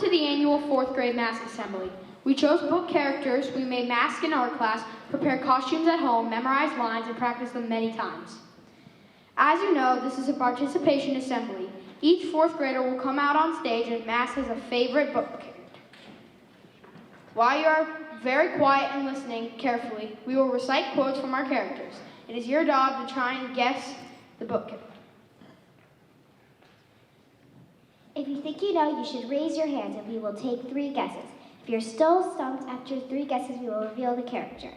to the annual 4th grade mask assembly. We chose book characters, we made masks in art class, prepared costumes at home, memorized lines, and practiced them many times. As you know, this is a participation assembly. Each 4th grader will come out on stage and mask as a favorite book character. While you are very quiet and listening carefully, we will recite quotes from our characters. It is your job to try and guess the book character. If you think you know, you should raise your hands and we will take 3 guesses. If you're still stumped after 3 guesses, we will reveal the character.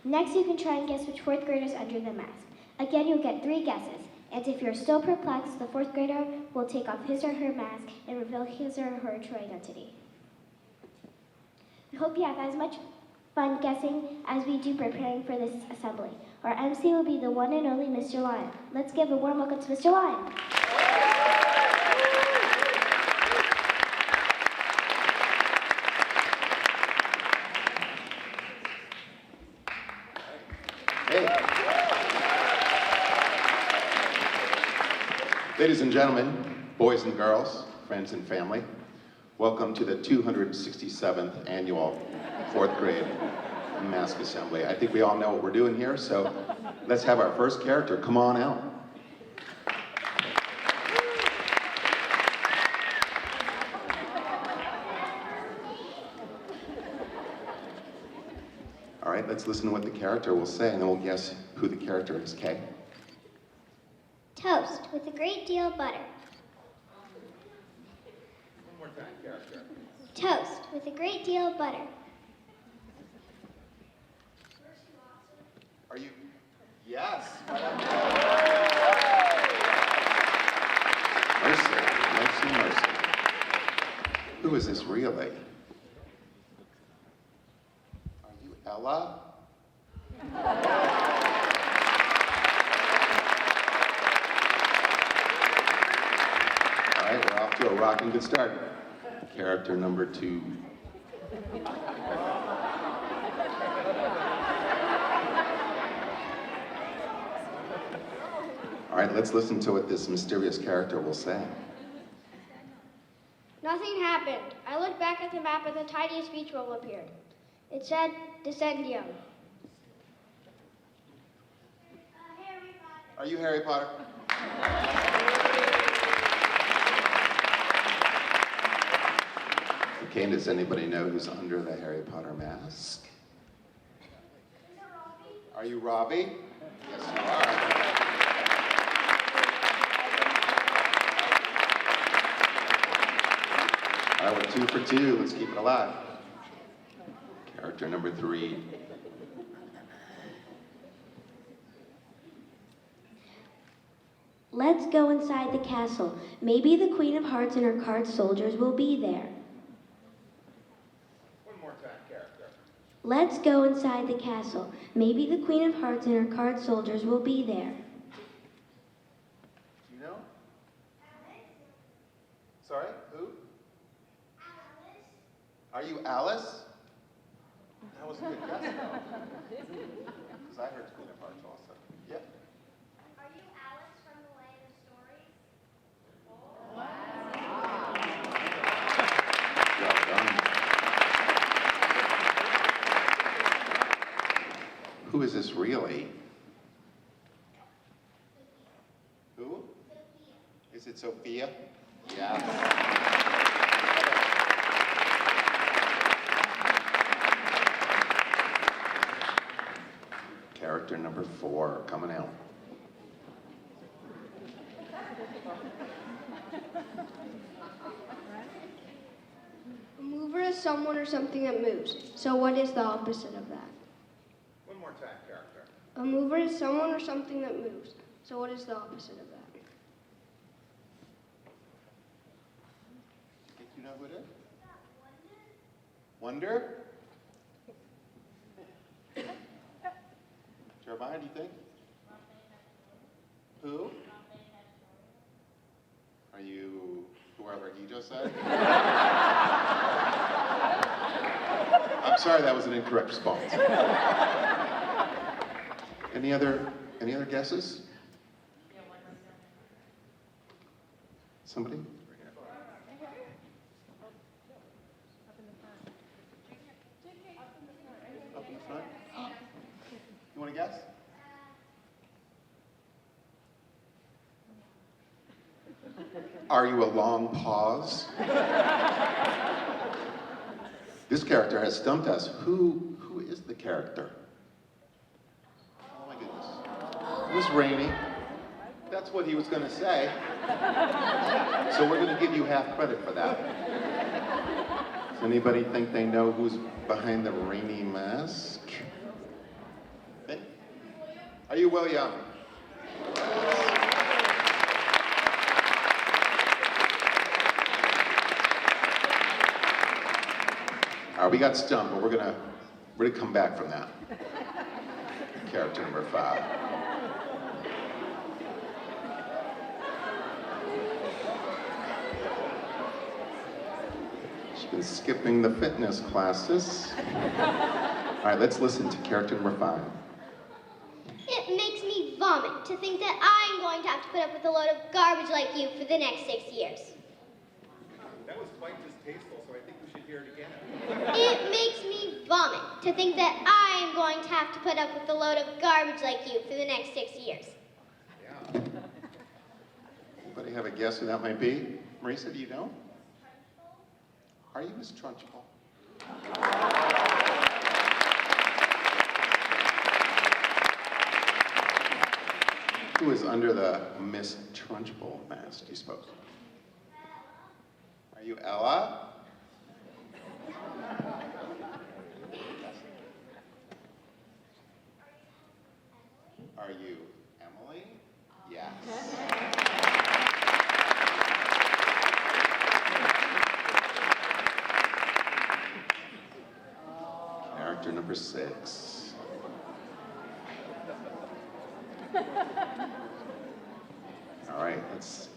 Next, you can try and guess which 4th grader is under the mask. Again, you'll get 3 guesses. And if you're still perplexed, the 4th grader will take off his or her mask and reveal his or her true identity. We hope you have as much fun guessing as we do preparing for this assembly. Our MC will be the one and only Mr. Lion. Let's give a warm welcome to Mr. Lion. Ladies and gentlemen, boys and girls, friends and family, welcome to the 267th annual 4th grade mask assembly. I think we all know what we're doing here, so let's have our first character come on out. All right, let's listen to what the character will say, and then we'll guess who the character is, Kay? Toast with a great deal of butter. One more time, character. Toast with a great deal of butter. Are you? Yes. Mercy, mercy, mercy. Who is this really? Are you Ella? All right, we're off to a rocking good start. Character number 2. All right, let's listen to what this mysterious character will say. Nothing happened. I looked back at the map and the tiniest beach bubble appeared. It said Descendio. Harry Potter. Are you Harry Potter? Okay, does anybody know who's under the Harry Potter mask? Are you Robbie? Yes, you are. All right, we're 2 for 2. Let's keep it alive. Character number 3. Let's go inside the castle. Maybe the Queen of Hearts and her card soldiers will be there. One more time, character. Let's go inside the castle. Maybe the Queen of Hearts and her card soldiers will be there. Do you know? Alice. Sorry, who? Alice. Are you Alice? That was a good guess, though. Because I heard Queen of Hearts also. Yep. Are you Alice from the Land of Stories? Well done. Who is this really? Who? Sophia. Is it Sophia? Yes. Character number 4 coming out. A mover is someone or something that moves. So what is the opposite of that? One more time, character. A mover is someone or something that moves. So what is the opposite of that? Think you know who it is? Wonder? Jeremiah, do you think? Who? Are you whoever he just said? I'm sorry, that was an incorrect response. Any other guesses? Somebody? want to guess? Are you a long pause? This character has stumped us. Who is the character? Oh my goodness. It was Rainey. That's what he was going to say. So we're going to give you half credit for that. Does anybody think they know who's behind the Rainey mask? Think? Are you William? All right, we got stumped, but we're gonna come back from that. Character number 5. She's been skipping the fitness classes. All right, let's listen to character number 5. It makes me vomit to think that I'm going to have to put up with a load of garbage like you for the next 6 years. That was quite distasteful, so I think we should hear it again. It makes me vomit to think that I'm going to have to put up with a load of garbage like you for the next 6 years. Yeah. Anybody have a guess who that might be? Marisa, do you know? Are you Miss Trunchbull? Who is under the Miss Trunchbull mask, do you suppose? Are you Ella? Are you Emily? Yes. Character number 6. All right, let's.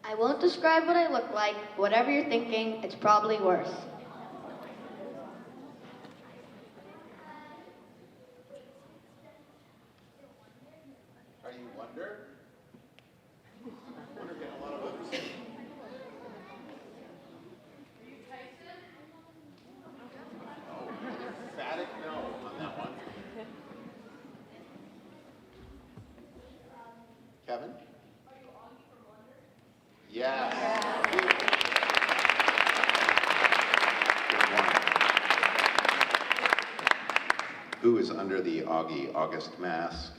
I won't describe what I look like. Whatever you're thinking, it's probably worse. Are you Wonder? Wonder getting a lot of votes. Are you Tyson? Oh, emphatic no on that one. Kevin? Yes. Good one. Who is under the Augie August mask?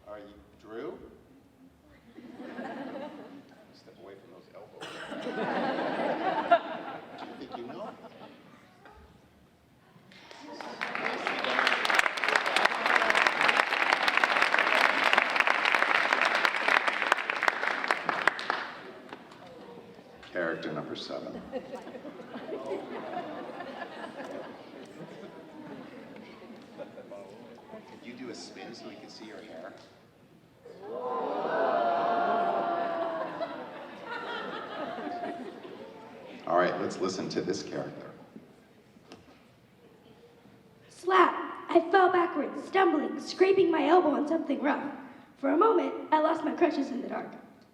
Are you Drew? Step away from those elbows. Do you think you know? Character number 7. Could you do a spin so we can see your hair? All right, let's listen to this character. Slap! I fell backwards, stumbling, scraping my elbow on something rough. For a moment, I lost my crutches in the dark.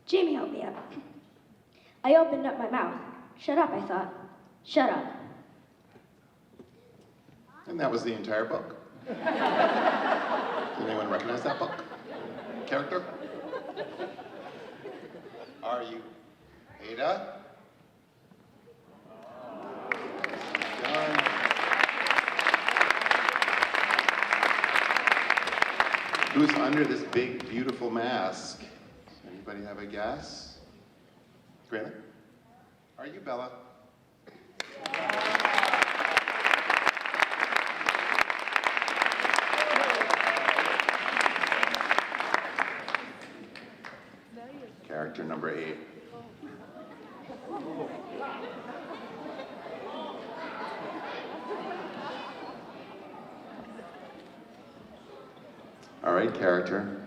Jamie helped me up. I opened up my mouth. Shut up, I thought. Shut up. And that was the entire book. Does anyone recognize that book? Character? Are you Ada? Done. Who's under this big, beautiful mask? Anybody have a guess? Grayling? Are you Bella? Character number 8. All right, character.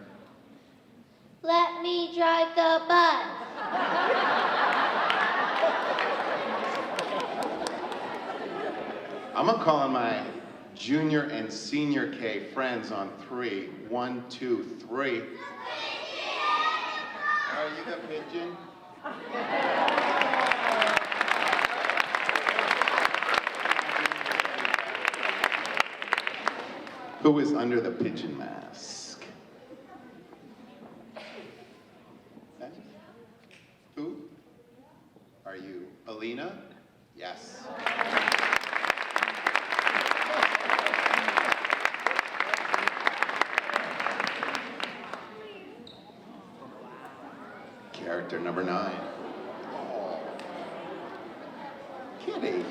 Let me drive the bus. I'm gonna call on my junior and senior K friends on 3. 1, 2, 3. Are you the pigeon? Who is under the pigeon mask? Who? Are you Alina? Yes. Character number 9. Oh. Kitty.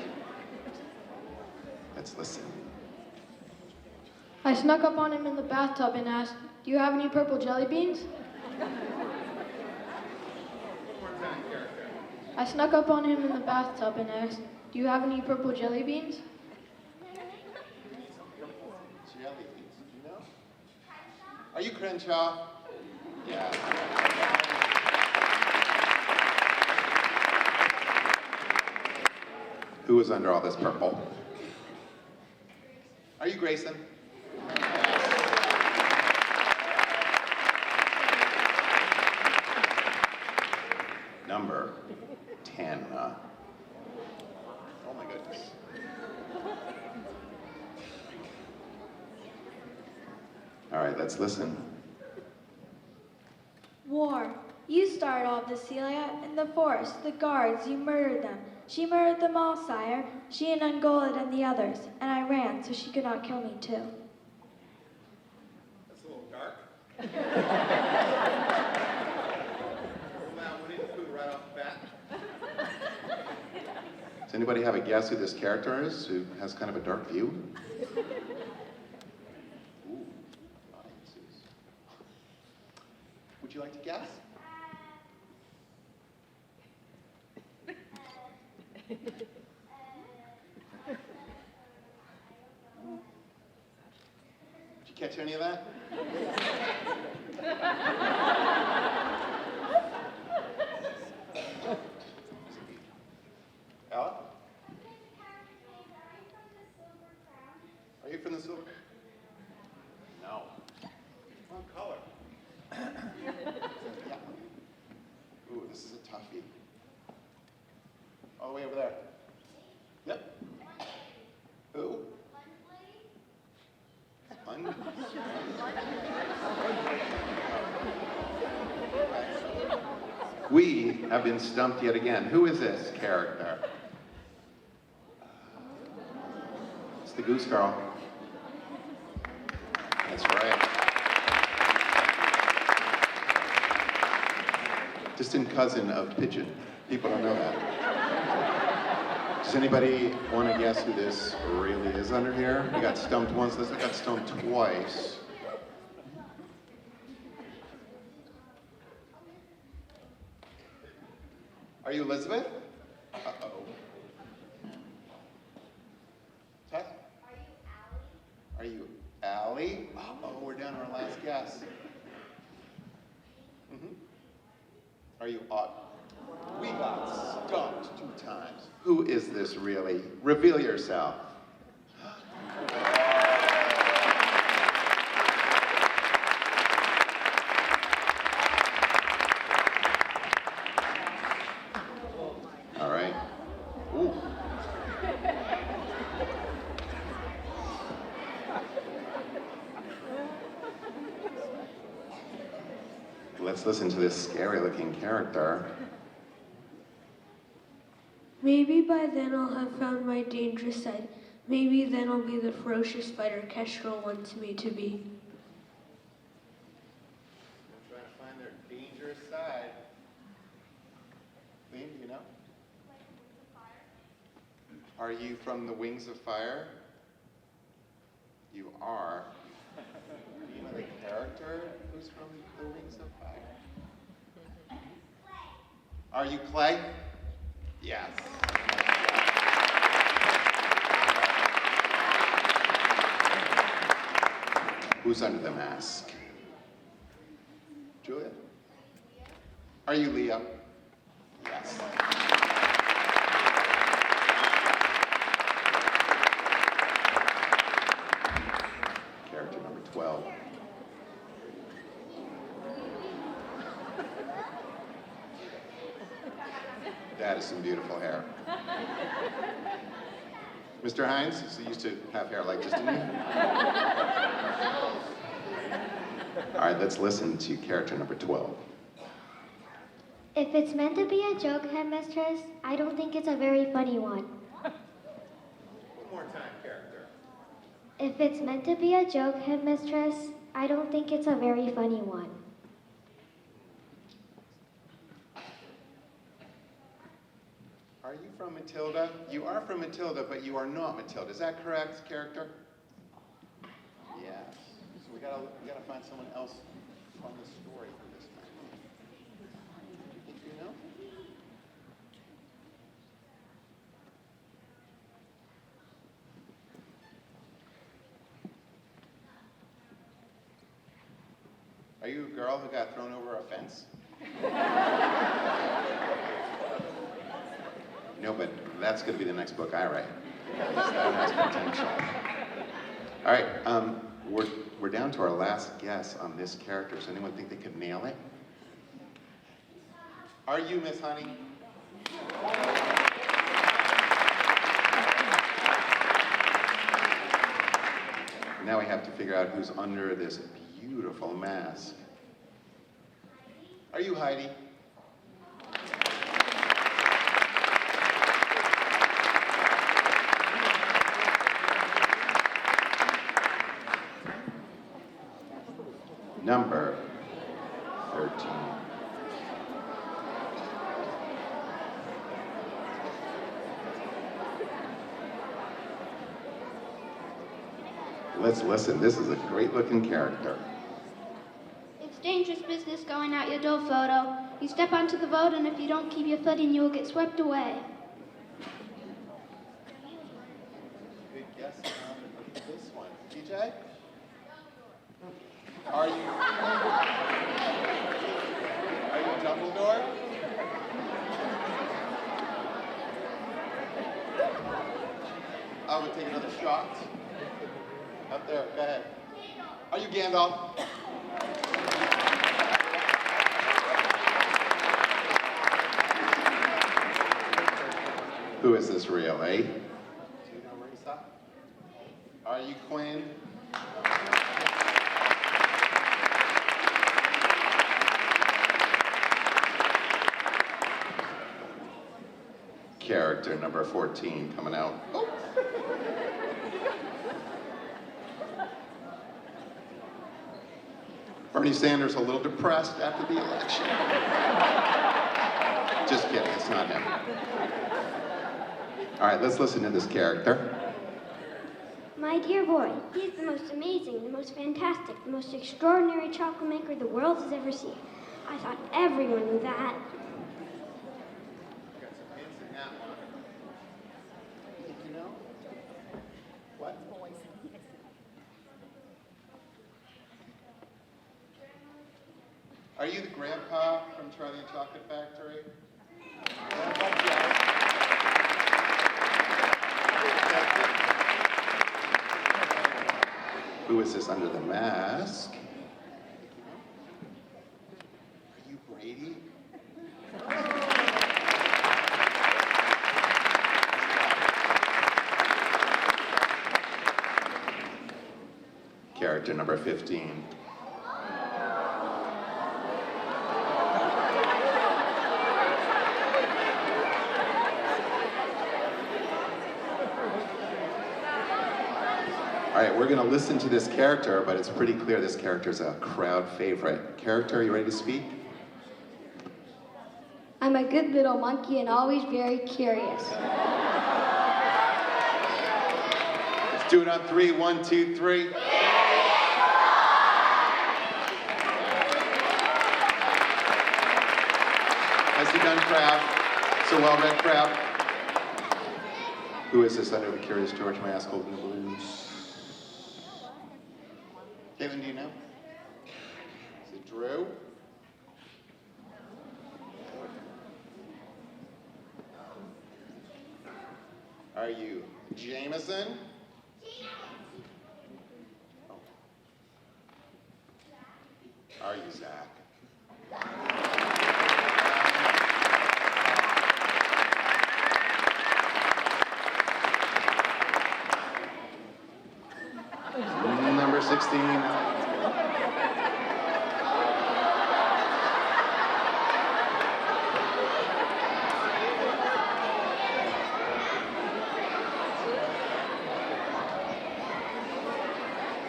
Let's listen. I snuck up on him in the bathtub and asked, "Do you have any purple jelly beans?" I snuck up on him in the bathtub and asked, "Do you have any purple jelly beans?" Jelly beans, do you know? Are you Crenshaw? Yeah. Who is under all this purple? Are you Grayson? Number 10. Oh my goodness. All right, let's listen. War. You started all this, Celia. In the forest, the guards, you murdered them. She murdered them all, sire. She and Ungolid and the others. And I ran so she could not kill me, too. That's a little dark. Right off the bat. Does anybody have a guess who this character is, who has kind of a dark view? Ooh, audiences. Would you like to guess? Did you catch any of that? Ella? Are you from the Silver? No. Wrong color. Yeah. Ooh, this is a toughie. All the way over there. Yep. Who? Sponge? We have been stumped yet again. Who is this character? It's the Goose Girl. That's right. Distant cousin of Pigeon. People don't know that. Does anybody want to guess who this really is under here? We got stumped once. This got stumped twice. Are you Elizabeth? Uh-oh. Tess? Are you Allie? Uh-oh, we're down to our last guess. Are you Aud? We got stumped 2 times. Who is this really? Reveal yourself. All right. Ooh. Let's listen to this scary-looking character. Maybe by then I'll have found my dangerous side. Maybe then I'll be the ferocious fighter Kestrel wants me to be. I'm trying to find their dangerous side. Liam, do you know? Are you from the Wings of Fire? You are. Do you know the character who's from the Wings of Fire? Are you Clay? Yes. Who's under the mask? Julia? Are you Leah? Yes. Character number 12. That is some beautiful hair. Mr. Hines, you used to have hair like this, didn't you? All right, let's listen to character number 12. If it's meant to be a joke, headmistress, I don't think it's a very funny one. One more time, character. If it's meant to be a joke, headmistress, I don't think it's a very funny one. Are you from Matilda? You are from Matilda, but you are not Matilda. Is that correct, character? Yes. So we gotta find someone else from the story for this time. You think you know? Are you a girl who got thrown over a fence? No, but that's going to be the next book I write. That has potential. All right, we're down to our last guess on this character. Does anyone think they could nail it? Are you Miss Honey? Now we have to figure out who's under this beautiful mask. Are you Heidi? Number 13. Let's listen. This is a great looking character. It's dangerous business going out your door, Photo. You step onto the road, and if you don't keep your footing, you will get swept away. Good guess on this one. TJ? Are you Dumbledore? I would take another shot. Up there, go ahead. Are you Gandalf? Who is this real, eh? Do you know Marisa? Are you Quinn? Character number 14 coming out. Oh. Bernie Sanders a little depressed after the election. Just kidding, it's not him. All right, let's listen to this character. My dear boy, he is the most amazing, the most fantastic, the most extraordinary chocolate maker the world has ever seen. I thought everyone knew that. Got some hints in that one. You know? What? Are you the grandpa from Charlie and Chocolate Factory? Who is this under the mask? Are you Brady? Character number 15. All right, we're going to listen to this character, but it's pretty clear this character is a crowd favorite. Character, are you ready to speak? I'm a good little monkey and always very curious. Let's do it on 3. 1, 2, 3. Nicely done, crowd. It's a well-read crowd. Who is this under the Curious George mask holding the balloons? Caitlin, do you know? Is it Drew? Are you Jameson? Oh. Are you Zach? 16.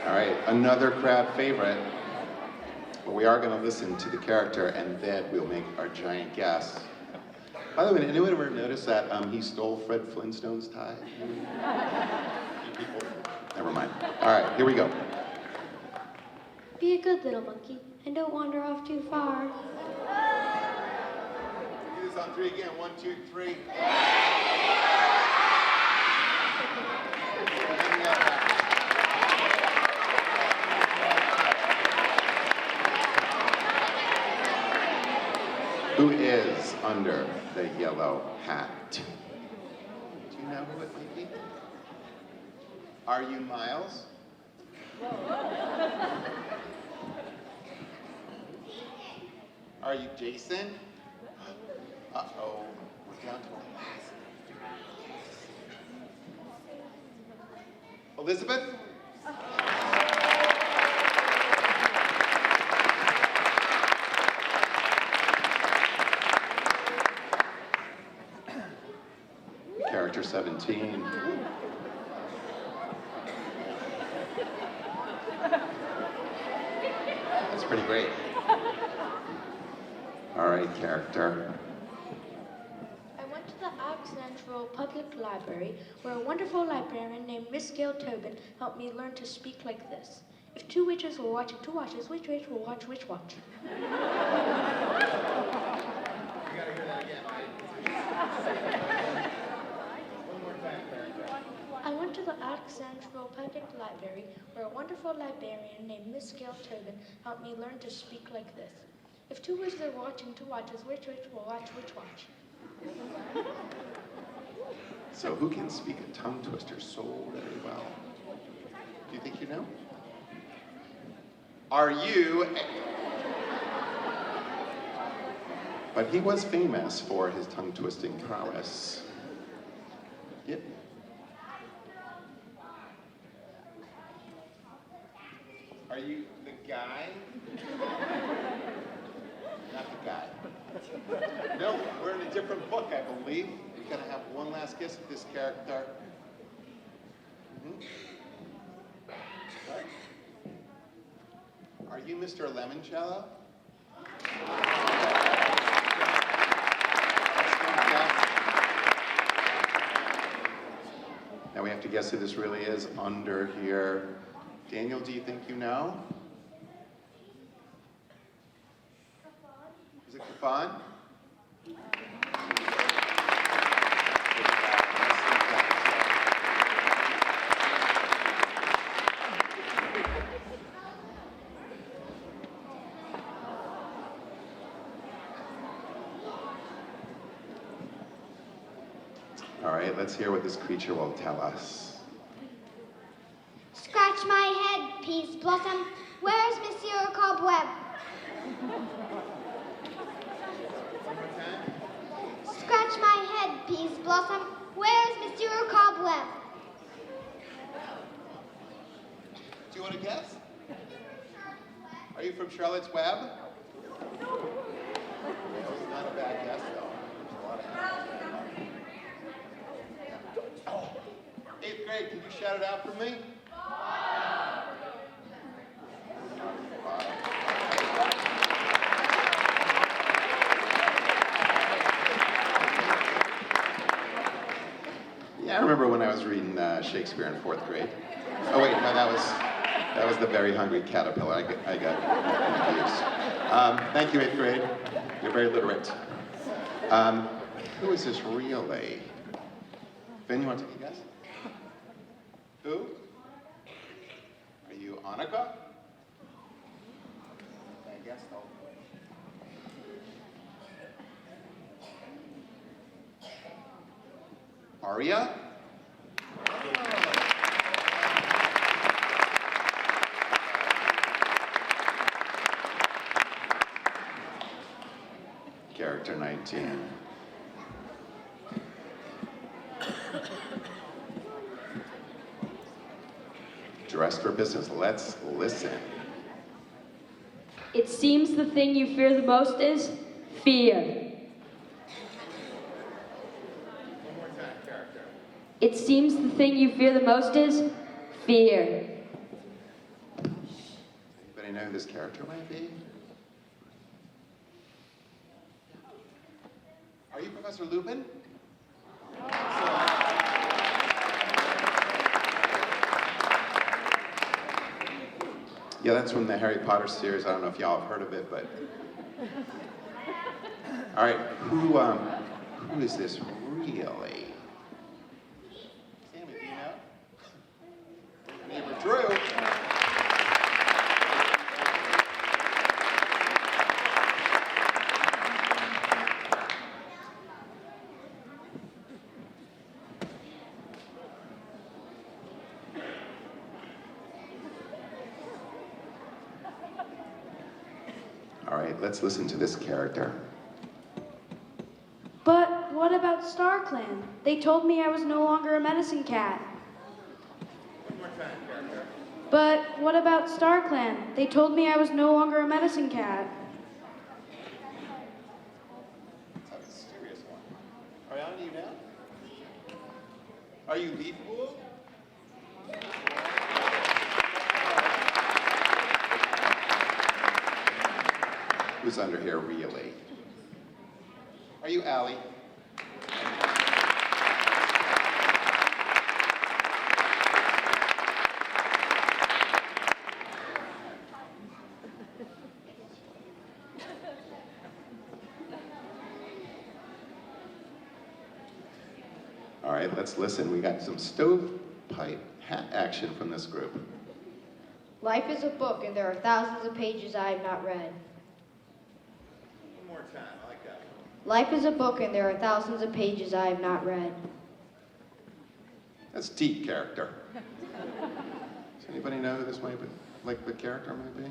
All right, another crowd favorite. But we are going to listen to the character and then we'll make our giant guess. By the way, anyone ever notice that he stole Fred Flintstone's tie? People? Never mind. All right, here we go. Be a good little monkey and don't wander off too far. Do this on 3 again. 1, 2, 3. Who is under the yellow hat? Do you know who it might be? Are you Miles? Are you Jason? Uh-oh, we're down to our last. Elizabeth? Character 17. That's pretty great. All right, character. I went to the Alexandria Public Library, where a wonderful librarian named Miss Gail Tobin helped me learn to speak like this. If two witches were watching two watches, which witch will watch which watch? You gotta hear that again, right? I went to the Alexandria Public Library, where a wonderful librarian named Miss Gail Tobin helped me learn to speak like this. If two witches are watching two watches, which witch will watch which watch? So who can speak a tongue twister so very well? Do you think you know? Are you? But he was famous for his tongue twisting prowess. Yep. Are you the guy? Not the guy. No, we're in a different book, I believe. We're gonna have one last guess at this character. Right. Are you Mr. Lemoncello? Now we have to guess who this really is under here. Daniel, do you think you know? Is it Kafan? All right, let's hear what this creature will tell us. Scratch my head, Peas Blossom. Where's Monsieur Cobweb? Scratch my head, Peas Blossom. Where's Monsieur Cobweb? Do you want to guess? Are you from Charlotte's Web? That was not a bad guess, though. There's a lot of Oh, 8th grade, can you shout it out for me? Yeah, I remember when I was reading Shakespeare in 4th grade. Oh wait, no, that was the Very Hungry Caterpillar. I got confused. Thank you, 8th grade. You're very literate. Who is this really? Ben, you want to take a guess? Who? Are you Annika? I guess so. Aria? Character 19. dressed for business. Let's listen. It seems the thing you fear the most is fear. It seems the thing you fear the most is fear. Anybody know who this character might be? Are you Professor Lupin? Yeah, that's from the Harry Potter series. I don't know if y'all have heard of it, but... All right, who is this really? Sammy, do you know? Neighbor Drew. All right, let's listen to this character. But what about StarClan? They told me I was no longer a medicine cat. One more time, character. But what about StarClan? They told me I was no longer a medicine cat. That's a serious one. Ariana, do you know? Are you Leaf Pool? Who's under here, really? Are you Allie? All right, let's listen. We got some stovepipe hat action from this group. Life is a book, and there are thousands of pages I have not read. One more time, I like that. Life is a book, and there are thousands of pages I have not read. That's deep character. Does anybody know who this might be? Like the character might be?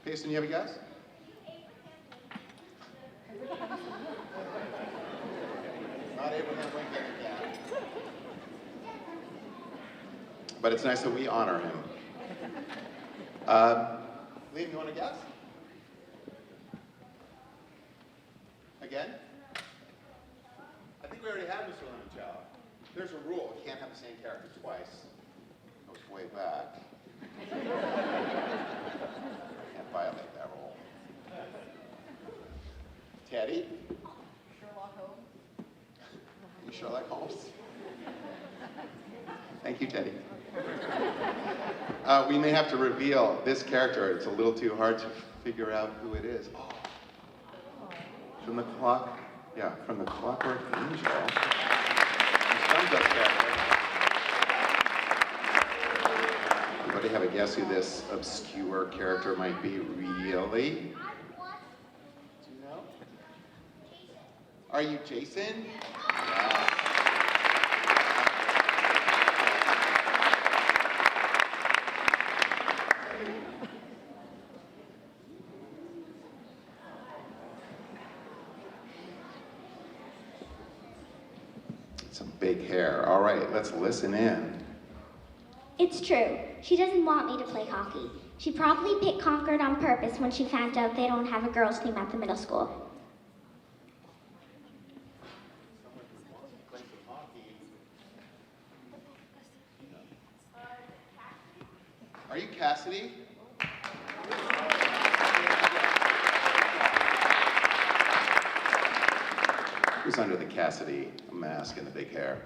Payson, you have a guess? Not Abraham Lincoln again. But it's nice that we honor him. Liam, you want to guess? Again? I think we already had Mr. Lemoncello. There's a rule. You can't have the same character twice. It goes way back. Can't violate that rule. Teddy? Sherlock Holmes. You Sherlock Holmes? Thank you, Teddy. We may have to reveal this character. It's a little too hard to figure out who it is. Oh. From the clock, yeah, from the Clockwork Angel. Thumbs up character. Anybody have a guess who this obscure character might be, really? Do you know? Are you Jason? Yeah. Some big hair. All right, let's listen in. It's true. She doesn't want me to play hockey. She probably picked Concord on purpose when she found out they don't have a girls' team at the middle school. Are you Cassidy? Who's under the Cassidy mask and the big hair?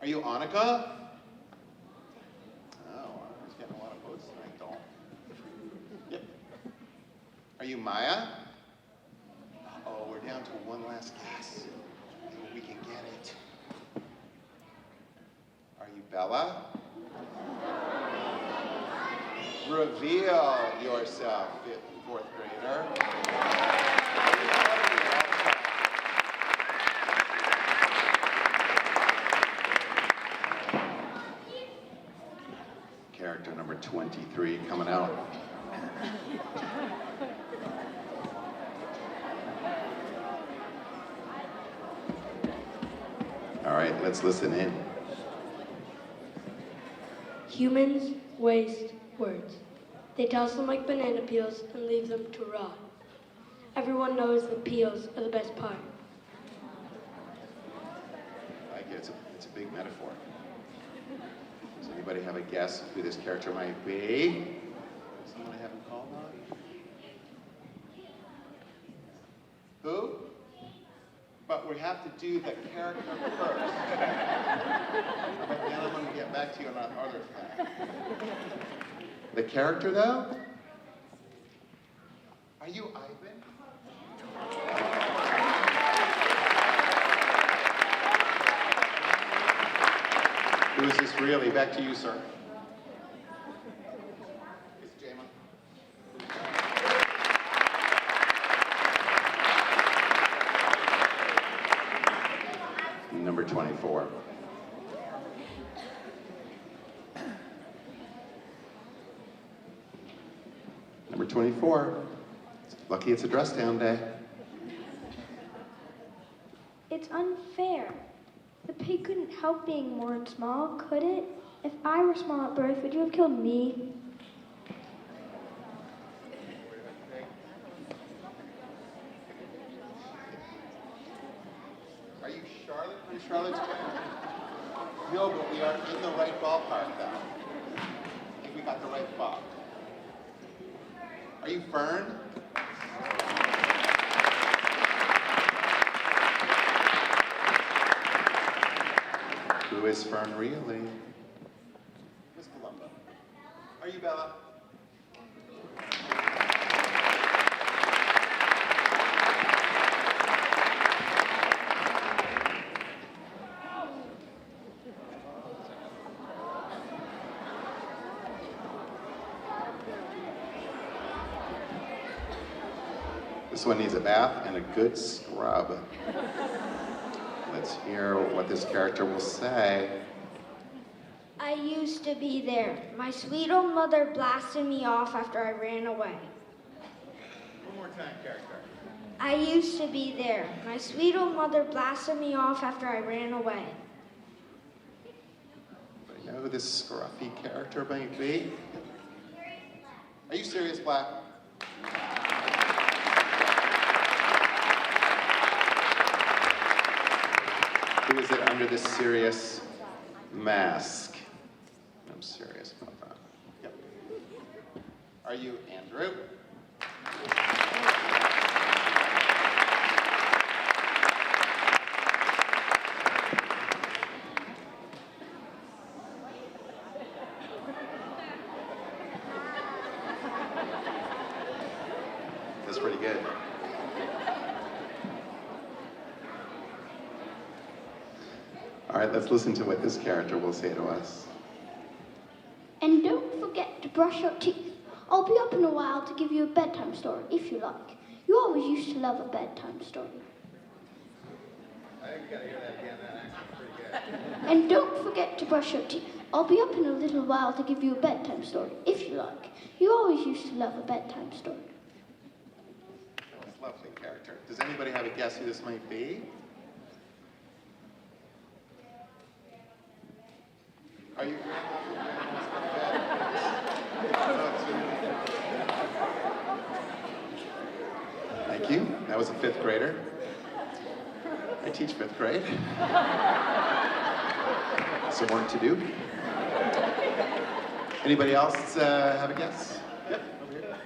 Are you Annika? Oh, Annika's getting a lot of votes tonight, don't. Yep. Are you Maya? Oh, we're down to one last guess. Maybe we can get it. Are you Bella? Reveal yourself, fifth and fourth grader. Character number 23 coming out. All right, let's listen in. Humans waste words. They toss them like banana peels and leave them to rot. Everyone knows the peels are the best part. I like it. It's a big metaphor. Does anybody have a guess who this character might be? Someone I haven't called on? Who? But we have to do the character first. But then I'm going to get back to you on that other thing. The character, though? Are you Ivan? Who is this really? Back to you, sir. It's Jama. Number 24. Number 24. Lucky it's a dress down day. It's unfair. The pig couldn't help being born small, could it? If I were small at birth, would you have killed me? Are you Charlotte from Charlotte's Web? No, but we are in the right ballpark, though. I think we got the right ball. Are you Fern? Who is Fern really? Miss Columbo. Are you Bella? This one needs a bath and a good scrub. Let's hear what this character will say. I used to be there. My sweet old mother blasted me off after I ran away. One more time, character. I used to be there. My sweet old mother blasted me off after I ran away. I know who this scruffy character might be. Are you serious, Black? Who is it under this serious mask? I'm serious about that. Yep. Are you Andrew? That's pretty good. All right, let's listen to what this character will say to us. And don't forget to brush your teeth. I'll be up in a while to give you a bedtime story, if you like. You always used to love a bedtime story. I think you gotta hear that again, that actually pretty good. And don't forget to brush your teeth. I'll be up in a little while to give you a bedtime story, if you like. You always used to love a bedtime story. That's a lovely character. Does anybody have a guess who this might be? Are you? Thank you. That was a 5th grader. I teach 5th grade. Some work to do. Anybody else have a guess? Yep, over here.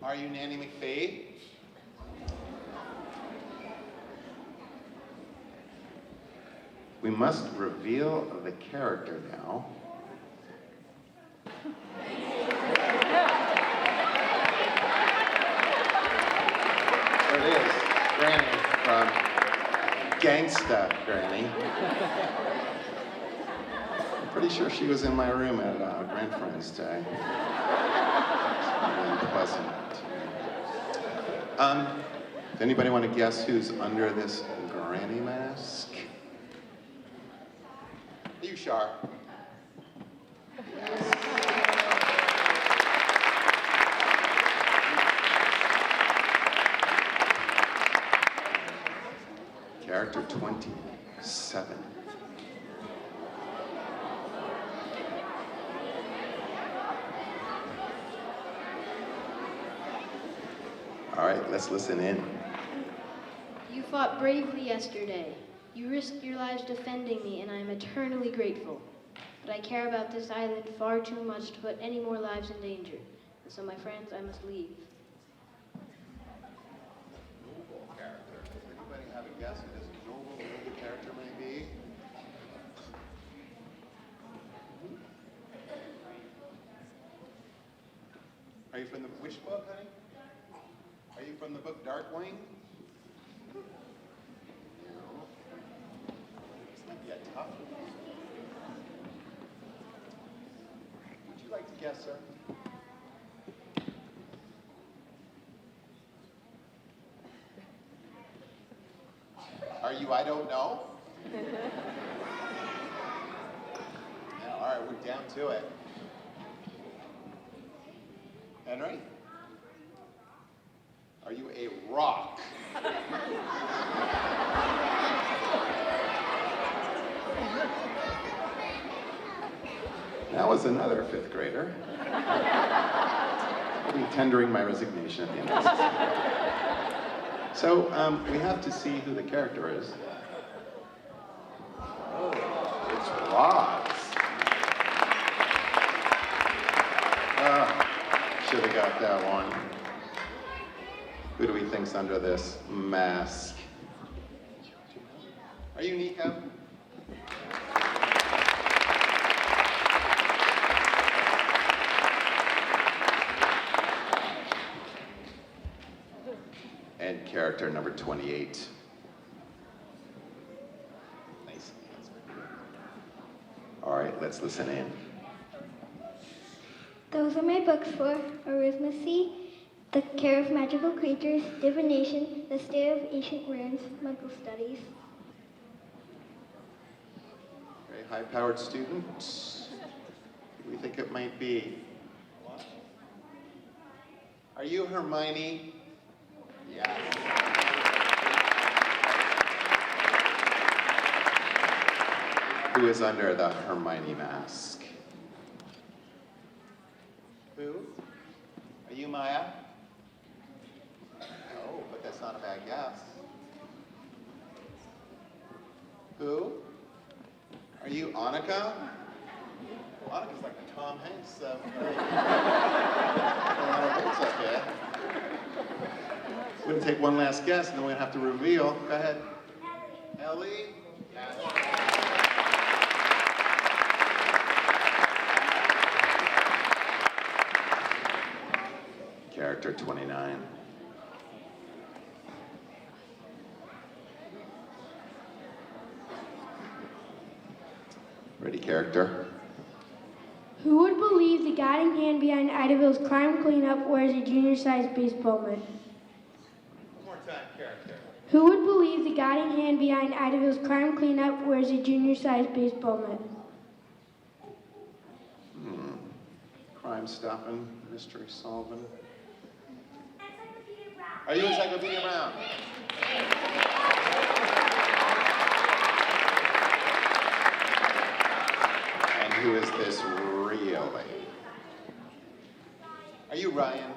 Are you Nanny McPhee? We must reveal the character now. There it is, Granny from Gangsta Granny. I'm pretty sure she was in my room at Grand Friends Day. Really pleasant. Does anybody want to guess who's under this granny mask? Are you Shar? Character 27. All right, let's listen in. You fought bravely yesterday. You risked your lives defending me, and I am eternally grateful. But I care about this island far too much to put any more lives in danger. And so, my friends, I must leave. Noble character. Does anybody have a guess who this noble character may be? Are you from the which book, honey? Are you from the book Darkwing? No. This might be a tough one. Would you like to guess, sir? Are you I don't know? All right, we're down to it. Henry? Are you a rock? That was another fifth grader. I'll be tendering my resignation at the end of this. So, we have to see who the character is. Oh, it's Roz. Should have got that one. Who do we think's under this mask? Are you Nico? And character number 28. Nice. All right, let's listen in. Those are my books for arithmetic, the care of magical creatures, divination, the state of ancient runes, Muggle studies. Very high-powered student. Who do we think it might be? Are you Hermione? Yes. Who is under the Hermione mask? Who? Are you Maya? No, but that's not a bad guess. Who? Are you Annika? Annika's like the Tom Hanks of okay. We're gonna take one last guess and then we're gonna have to reveal. Go ahead. Ellie? Yes. Character 29. Ready, character? Who would believe the guiding hand behind Idaville's crime cleanup wears a junior-sized baseball mitt? One more time, character. Who would believe the guiding hand behind Idaville's crime cleanup wears a junior-sized baseball mitt? Crime stopping, mystery solving. Are you Encyclopedia Brown? And who is this really? Are you Ryan?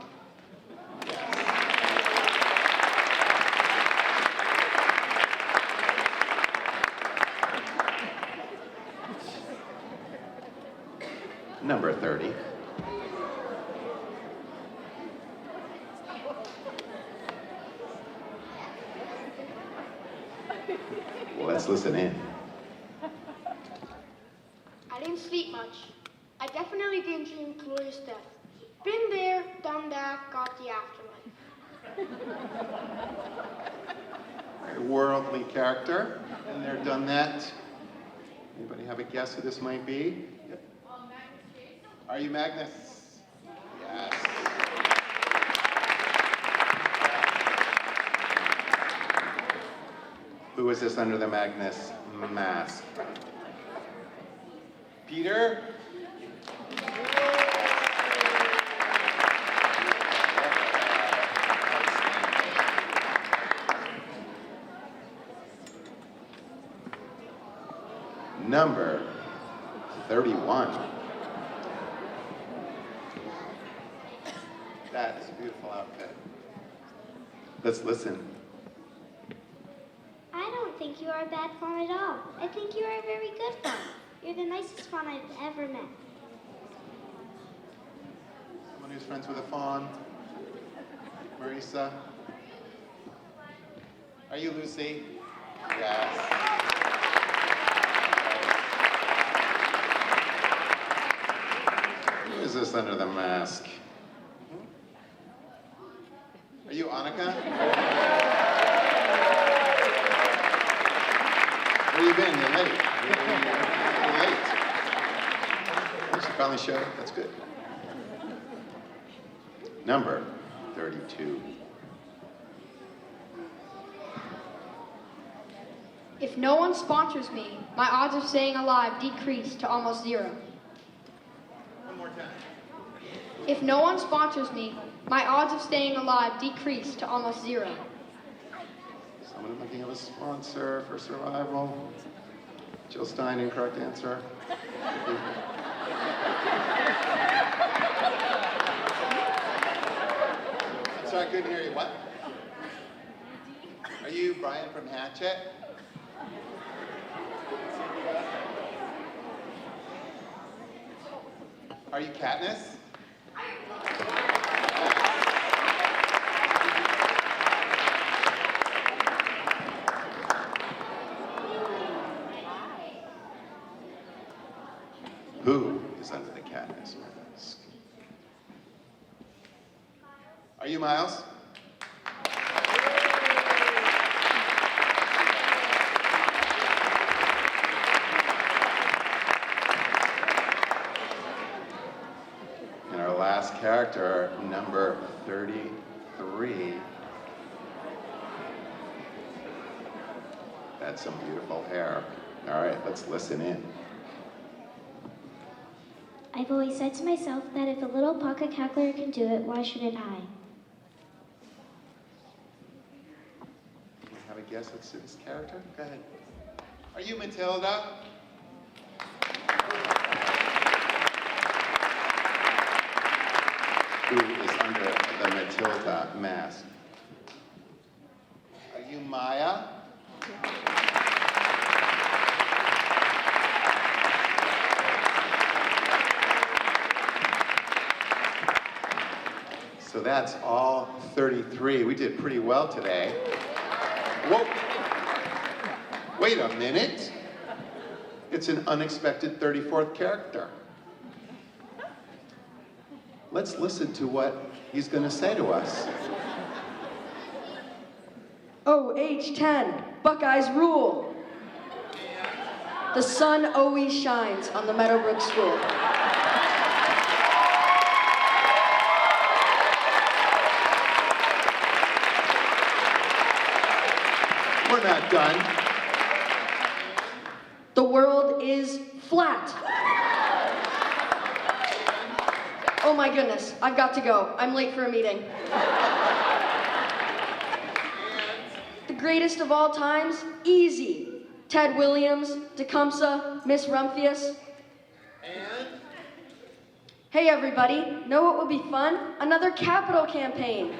Number 30. Let's listen in. I didn't sleep much. I definitely didn't dream glorious death. Been there, done that, got the afterlife. Very worldly character. Been there, done that. Anybody have a guess who this might be? Yep. Magnus Chase. Are you Magnus? Yes. Who is this under the Magnus mask? Peter? number 31. That is a beautiful outfit. Let's listen. I don't think you are a bad fawn at all. I think you are a very good fawn. You're the nicest fawn I've ever met. Someone who's friends with a fawn? Marisa? Are you Lucy? Yes. Who is this under the mask? Are you Annika? Where you been? You're late. You're late. You should finally show up. That's good. Number 32. If no one sponsors me, my odds of staying alive decrease to almost zero. One more time. If no one sponsors me, my odds of staying alive decrease to almost zero. Someone looking of a sponsor for survival. Jill Stein, incorrect answer. I'm sorry, I couldn't hear you. What? Are you Brian from Hatchet? Are you Katniss? Who is under the Katniss mask? Are you Miles? And our last character, number 33. That's some beautiful hair. All right, let's listen in. I've always said to myself that if a little pocket calculator can do it, why shouldn't I? Do you have a guess at Sue's character? Go ahead. Are you Matilda? Who is under the Matilda mask? Are you Maya? So that's all 33. We did pretty well today. Whoa. Wait a minute. It's an unexpected 34th character. Let's listen to what he's going to say to us. OH10, Buckeyes rule. The sun always shines on the Meadowbrook School. We're not done. The world is flat. Oh my goodness, I've got to go. I'm late for a meeting. The greatest of all times, easy. Ted Williams, Tecumseh, Miss Rumphius. And? Hey everybody, know what would be fun? Another capital campaign.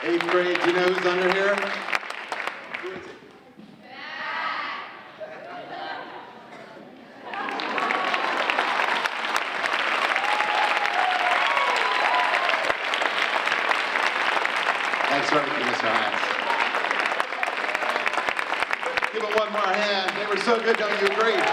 Eighth grade, do you know who's under here? Who is it? Thanks for everything, Mr. Hines. Give it one more hand. They were so good, don't you agree?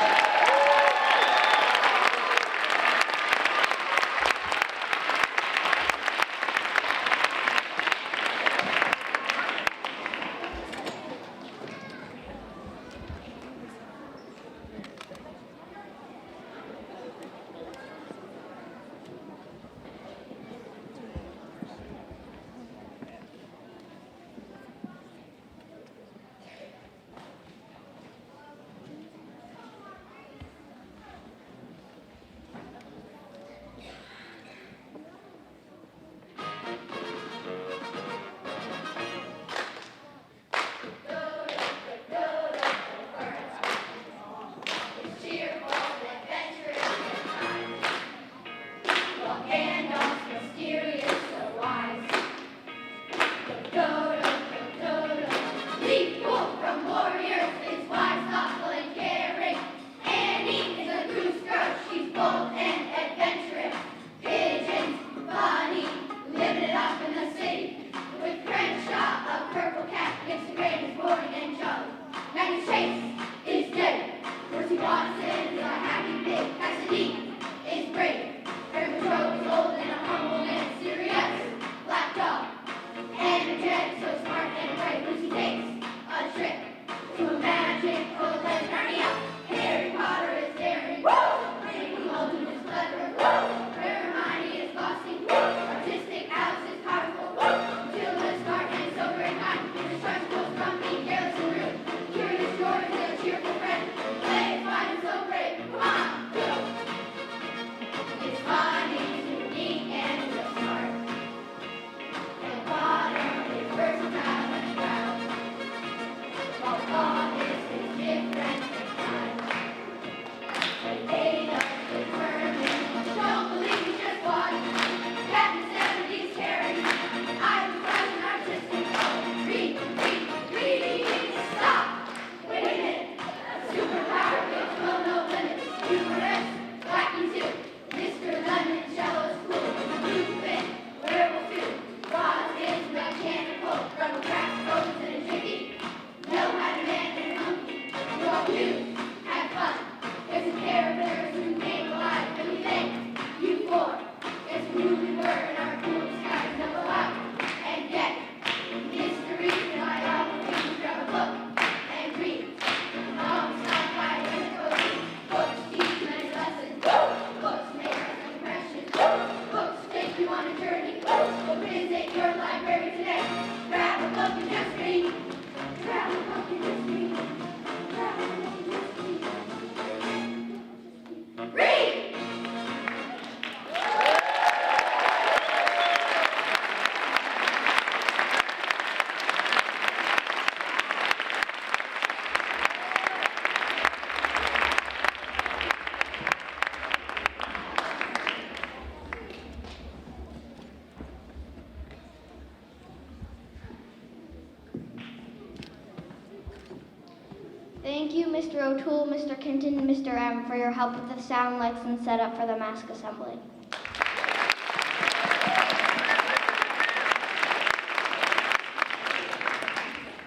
Thank you, Mr. O'Toole, Mr. Kenton, and Mr. M. for your help with the sound lights and setup for the mask assembly.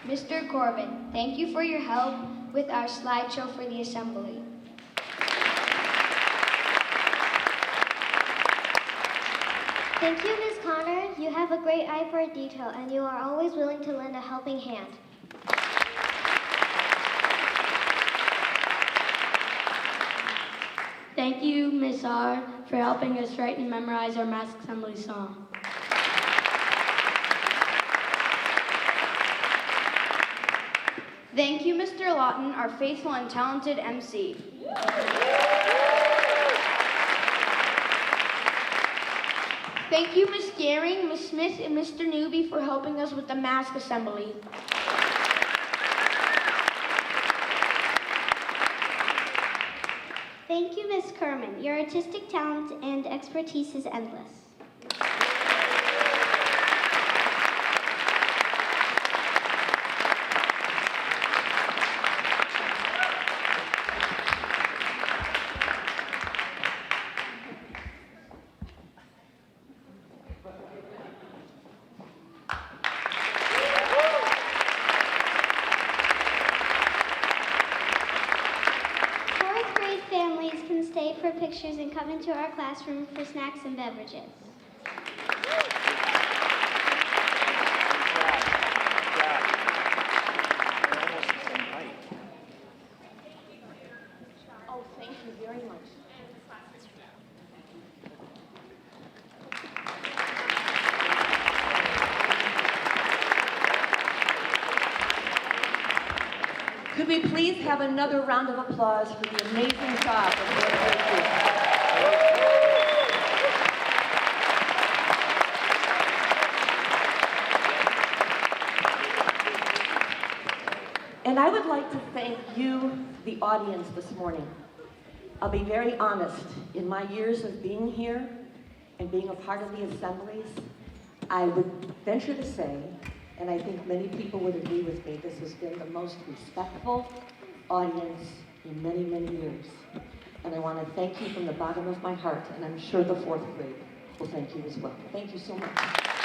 Mr. Corbin, thank you for your help with our slideshow for the assembly. Thank you, Ms. Connor. You have a great eye for detail, and you are always willing to lend a helping hand. Thank you, Miss R, for helping us write and memorize our mask assembly song. Thank you, Mr. Lawton, our faithful and talented MC. Thank you, Miss Gehring, Miss Smith, and Mr. Newby for helping us with the mask assembly. Thank you, Ms. Kerman. Your artistic talent and expertise is endless. Families can stay for pictures and come into our classroom for snacks and beverages. Oh, thank you very much. Could we please have another round of applause for the amazing job of the fourth grade group? And I would like to thank you, the audience, this morning. I'll be very honest. In my years of being here and being a part of the assemblies, I would venture to say, and I think many people would agree with me, this has been the most respectful audience in many, many years. And I want to thank you from the bottom of my heart, and I'm sure the fourth grade will thank you as well. Thank you so much.